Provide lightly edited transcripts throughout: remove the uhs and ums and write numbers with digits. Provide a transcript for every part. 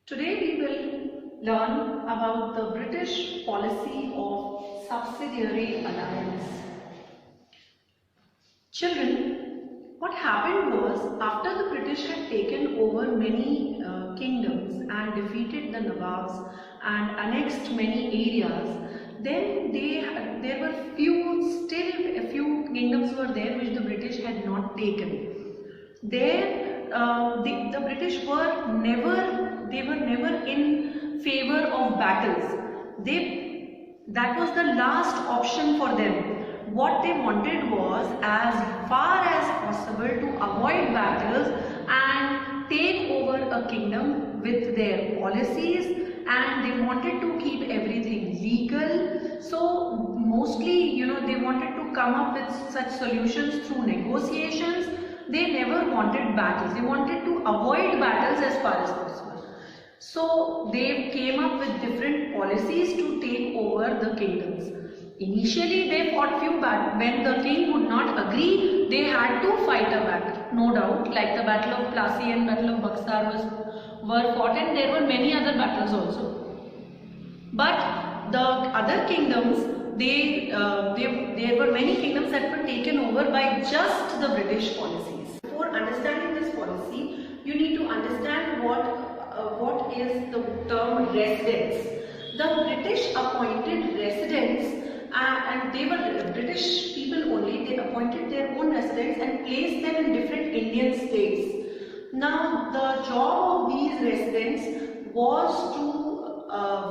Today we will learn about the British policy of subsidiary alliance. Children, what happened was after the British had taken over many kingdoms and defeated the Nawabs and annexed many areas, then there were a few kingdoms were there which the British had not taken. There, the British were never in favor of battles. That was the last option for them. What they wanted was, as far as possible, to avoid battles and take over a kingdom with their policies, and they wanted to keep everything legal. So mostly, they wanted to come up with such solutions through negotiations. They never wanted battles. They wanted to avoid battles as far as possible. So they came up with different policies to take over the kingdoms. Initially they fought few battles. When the king would not agree, they had to fight a battle. No doubt, like the Battle of Plassey and Battle of Buxar were fought, and there were many other battles also. But the other kingdoms, there were many kingdoms that were taken over by just the British policies. For understanding this policy, you need to understand what is the term residence. The British appointed residents, and they were British people only. They appointed their own residents and placed them in different Indian states. Now, the job of these residents was to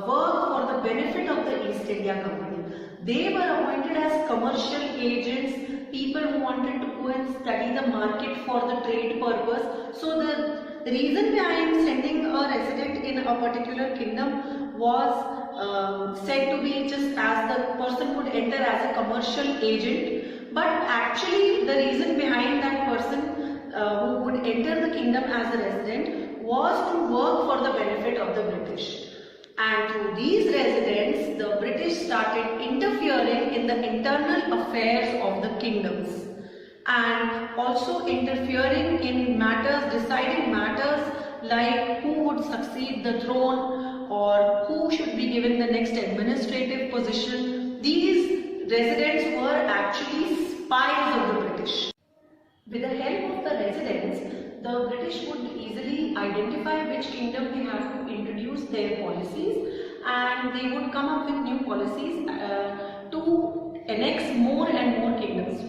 work for the benefit of the East India Company. They were appointed as commercial agents, people who wanted to go and study the market for the trade purpose. So the reason behind sending a resident in a particular kingdom was said to be just as the person could enter as a commercial agent, but actually the reason behind that person who would enter the kingdom as a resident was to work for the benefit of the British. And through these residents, the British started interfering in the internal affairs of the kingdoms and also interfering in matters, deciding matters like who would succeed the throne or who should be given the next administrative position. These residents were actually spies of the British. With the help of the residents, the British would easily identify which kingdom they have to introduce their policies, and they would come up with new policies to annex more and more kingdoms.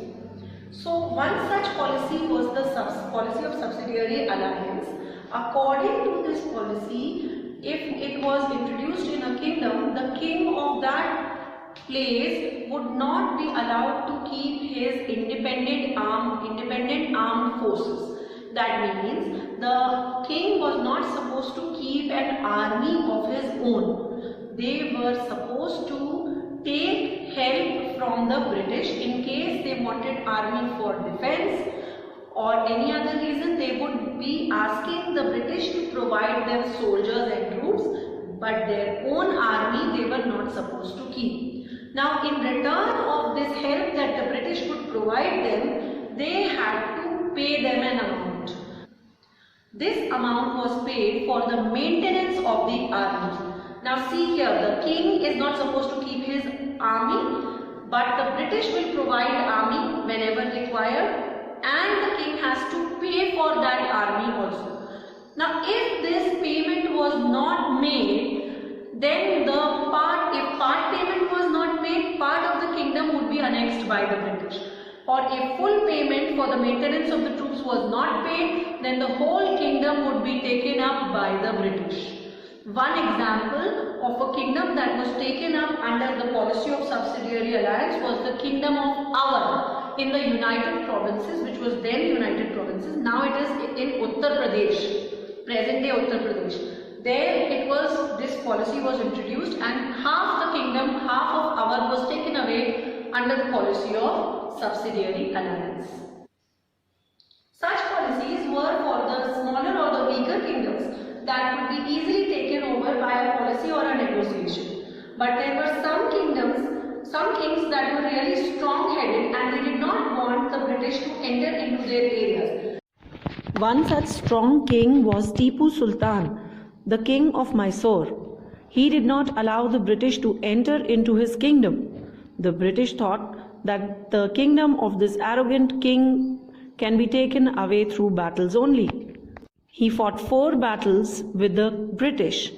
So one such policy was the policy of subsidiary alliance. According to this policy, if it was introduced in a kingdom, the king of that place would not be allowed to keep his independent armed forces. That means the king was not supposed to keep an army of his own. They were supposed to take help from the British in case they wanted army for defense or any other reason. They would be asking the British to provide them soldiers and troops, but their own army they were not supposed to keep. Now, in return of this help that the British would provide them, they had to pay them an amount. This amount was paid for the maintenance of the army. Now see here, the king is not supposed to keep his army, but the British will provide army whenever required, and the king has to pay for that army also. Now if this payment was not made, then if part payment was not made, part of the kingdom would be annexed by the British. Or if full payment for the maintenance of the troops was not paid, then the whole kingdom would be taken up by the British. One example of a kingdom that was taken up under the policy of subsidiary alliance was the kingdom of Awadh in the United Provinces, which was then United Provinces. Now it is in Uttar Pradesh, present day Uttar Pradesh. There this policy was introduced, and half the kingdom, half of Awadh was taken away under the policy of subsidiary alliance. Such policies were for the smaller or the weaker kingdoms that would be easily taken over by a policy or a negotiation. But there were some kings that were really strong-headed, and they did not want the British to enter into their areas. One such strong king was Tipu Sultan. the king of Mysore. He did not allow the British to enter into his kingdom. The British thought that the kingdom of this arrogant king can be taken away through battles only. He fought 4 battles with the British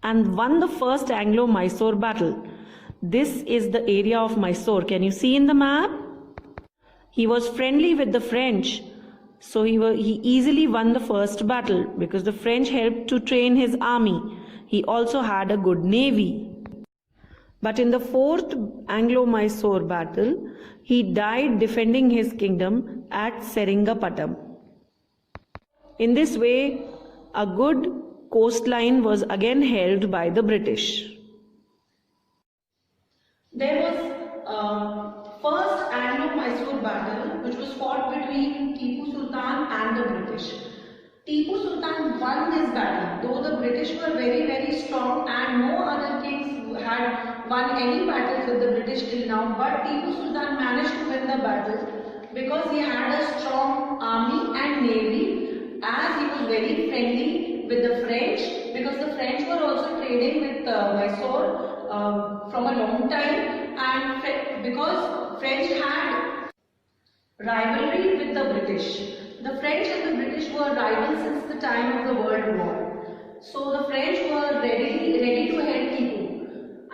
and won the first Anglo-Mysore battle. This is the area of Mysore. Can you see in the map? He was friendly with the French, so he easily won the first battle because the French helped to train his army. He also had a good navy. But in the 4th Anglo-Mysore battle, he died defending his kingdom at Seringapatam. In this way, a good coastline was again held by the British. There was first Anglo-Mysore battle, which was fought between Tipu Sultan and the British. Tipu Sultan won this battle, though the British were very, very strong and no other kings had won any battles with the British till now. But Tipu Sultan managed to win the battle because he had a strong army and navy, as he was very friendly with the French, because the French were also trading with Mysore from a long time, and because French had rivalry with the British. The French and the British were rivals since the time of the World War. So the French were ready to help Tipu,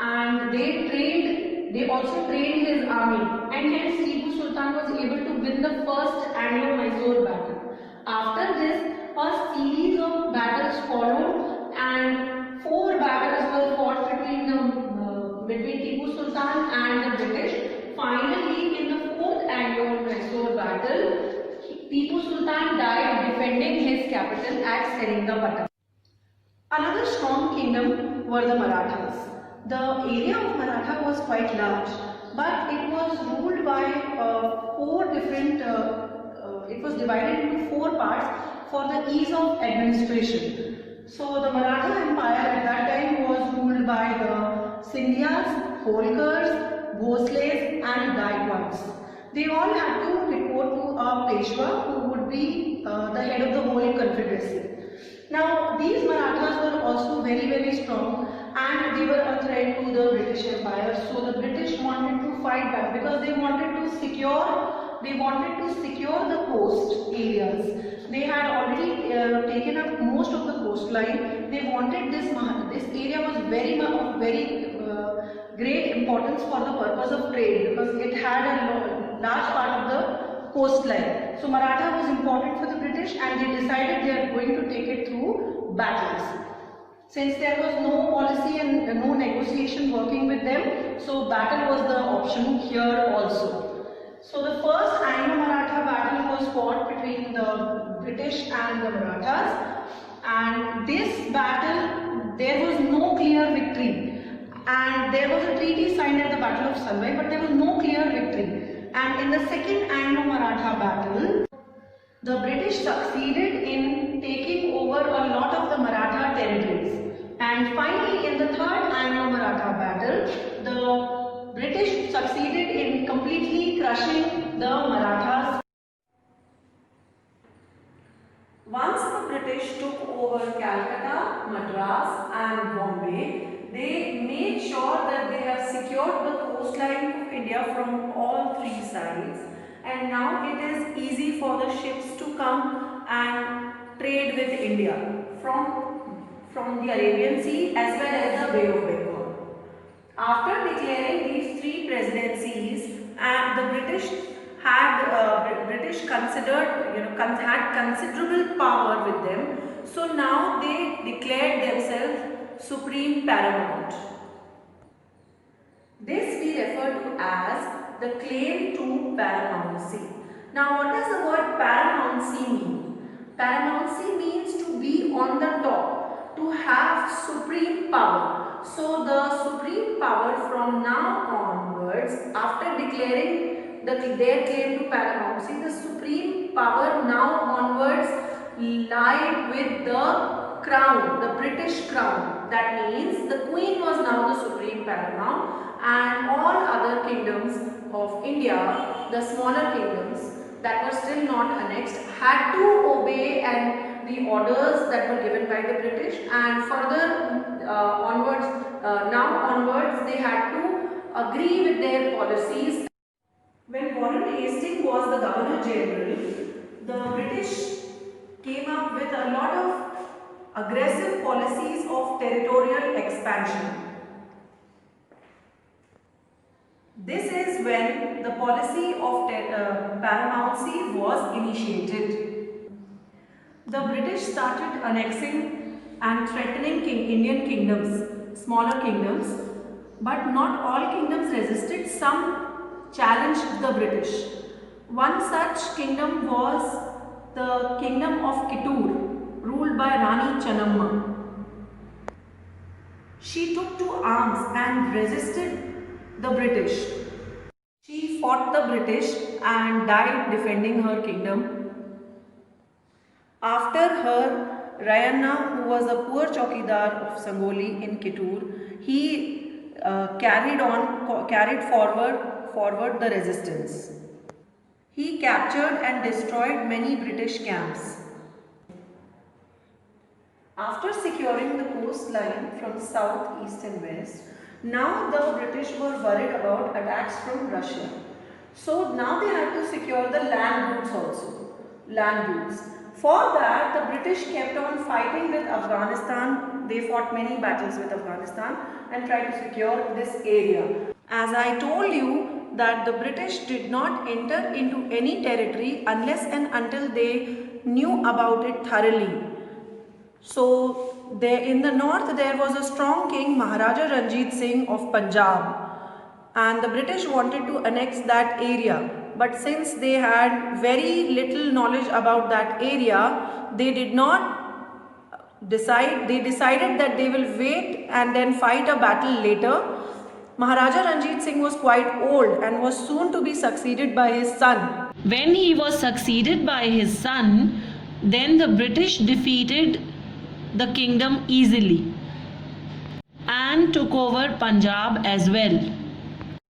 and they also trained his army, and hence Tipu Sultan was able to win the first Anglo-Mysore battle. After this, a series of battles followed, and 4 battles were fought between Tipu Sultan and the British. Finally, in the 4th Anglo-Mysore battle, Tipu Sultan died defending his capital at Seringapatam. Another strong kingdom were the Marathas. The area of Maratha was quite large, but it was ruled by 4 different, it was divided into 4 parts for the ease of administration. So the Maratha Empire at that time was ruled by the Scindias, Holkars, Bhosles and Gaikwads. They all had to report to a Peshwa, who would be the head of the whole confederacy. Now these Marathas were also very, very strong, and they were a threat to the British Empire. So the British wanted to fight back because they wanted to secure the coast areas. They had already taken up most of the coastline. They wanted this area was very great importance for the purpose of trade, because it had a large part of the coastline. So Maratha was important for the British, and they decided they are going to take it through battles. Since there was no policy and no negotiation working with them, so battle was the option here also. So the first Anglo-Maratha battle was fought between the British and the Marathas, and this battle, there was no clear victory, and there was a treaty signed at the Battle of Salwai, but there was no clear victory. And in the second Anglo-Maratha battle, the British succeeded in taking over a lot of the Maratha territories. And finally, in the third Anglo-Maratha battle, the British succeeded in completely crushing the Marathas. Once the British took over Calcutta, Madras and Bombay, they made sure that they have secured the coastline of India from all 3 sides, and now it is easy for the ships to come and trade with India from the Arabian Sea as well as the Bay of Bengal. After declaring these 3 presidencies, and the British had considerable power with them, so now they declared themselves supreme paramount. This we refer to as the claim to paramountcy. Now, what does the word paramountcy mean? Paramountcy means to be on the top, to have supreme power. So the supreme power from now onwards, after declaring their claim to paramountcy, the supreme power now onwards lied with the crown, the British crown. That means the Queen was now the supreme paramount, and all other kingdoms of India, the smaller kingdoms that were still not annexed, had to obey and the orders that were given by the British, and further now onwards they had to agree with their policies. When Warren Hastings was the Governor General, the British came up with a lot of aggressive policies of territorial expansion. This is when the policy of paramountcy was initiated. The British started annexing and threatening Indian kingdoms, smaller kingdoms, but not all kingdoms resisted. Some challenged the British. One such kingdom was the kingdom of Kittur, ruled by Rani Channamma. She took to arms and resisted the British. She fought the British and died defending her kingdom. After her, Rayanna, who was a poor chowkidar of Sangoli in Kittur, he carried forward the resistance. He captured and destroyed many British camps. After securing the coastline from south, east and west, now the British were worried about attacks from Russia. So now they had to secure the land routes also. Land routes. For that, the British kept on fighting with Afghanistan. They fought many battles with Afghanistan and tried to secure this area. As I told you that the British did not enter into any territory unless and until they knew about it thoroughly. So in the north there was a strong king, Maharaja Ranjit Singh of Punjab, and the British wanted to annex that area. But since they had very little knowledge about that area, they decided that they will wait and then fight a battle later. Maharaja Ranjit Singh was quite old and was soon to be succeeded by his son. When he was succeeded by his son, then the British defeated the kingdom easily and took over Punjab as well.